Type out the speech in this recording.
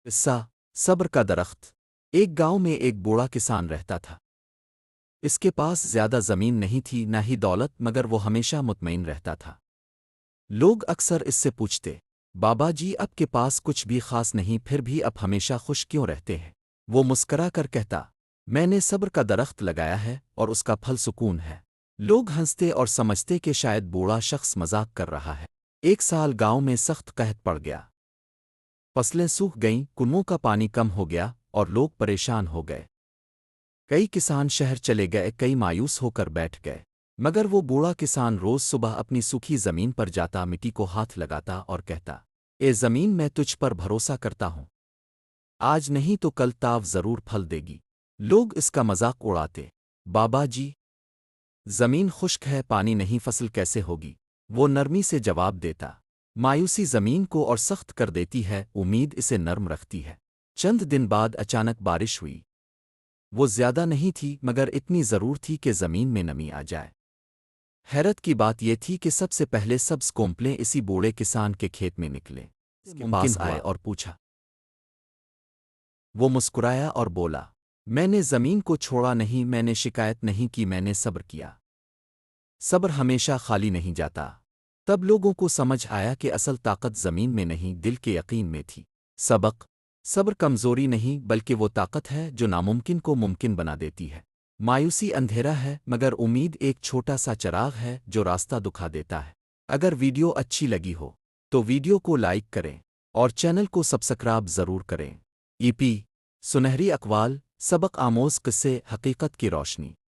قصہ صبر کا درخت۔ ایک گاؤں میں ایک بوڑھا کسان رہتا تھا۔ اس کے پاس زیادہ زمین نہیں تھی نہ ہی دولت، مگر وہ ہمیشہ مطمئن رہتا تھا۔ لوگ اکثر اس سے پوچھتے، بابا جی اب کے پاس کچھ بھی خاص نہیں، پھر بھی اب ہمیشہ خوش کیوں رہتے ہیں؟ وہ مسکرا کر کہتا، میں نے صبر کا درخت لگایا ہے اور اس کا پھل سکون ہے۔ لوگ ہنستے اور سمجھتے کہ شاید بوڑھا شخص مذاق کر رہا ہے۔ ایک سال گاؤں میں سخت قحط پڑ گیا۔ فصلیں سوکھ گئیں، کنووں کا پانی کم ہو گیا اور لوگ پریشان ہو گئے۔ کئی کسان شہر چلے گئے، کئی مایوس ہو کر بیٹھ گئے۔ مگر وہ بوڑھا کسان روز صبح اپنی سوکھی زمین پر جاتا، مٹی کو ہاتھ لگاتا اور کہتا، اے زمین، میں تجھ پر بھروسہ کرتا ہوں، آج نہیں تو کل تاو ضرور پھل دے گی۔ لوگ اس کا مذاق اڑاتے، بابا جی زمین خشک ہے، پانی نہیں، فصل کیسے ہوگی؟ وہ نرمی سے جواب دیتا، مایوسی زمین کو اور سخت کر دیتی ہے، امید اسے نرم رکھتی ہے۔ چند دن بعد اچانک بارش ہوئی۔ وہ زیادہ نہیں تھی، مگر اتنی ضرور تھی کہ زمین میں نمی آ جائے۔ حیرت کی بات یہ تھی کہ سب سے پہلے سبز کونپلیں اسی بوڑھے کسان کے کھیت میں نکلے۔ اس کے پاس آئے اور پوچھا۔ وہ مسکرایا اور بولا، میں نے زمین کو چھوڑا نہیں، میں نے شکایت نہیں کی، میں نے صبر کیا۔ صبر ہمیشہ خالی نہیں جاتا۔ تب لوگوں کو سمجھ آیا کہ اصل طاقت زمین میں نہیں، دل کے یقین میں تھی۔ سبق: صبر کمزوری نہیں، بلکہ وہ طاقت ہے جو ناممکن کو ممکن بنا دیتی ہے۔ مایوسی اندھیرا ہے، مگر امید ایک چھوٹا سا چراغ ہے جو راستہ دکھا دیتا ہے۔ اگر ویڈیو اچھی لگی ہو تو ویڈیو کو لائک کریں اور چینل کو سبسکرائب ضرور کریں۔ سنہری اقوال، سبق آموز قصے، حقیقت کی روشنی۔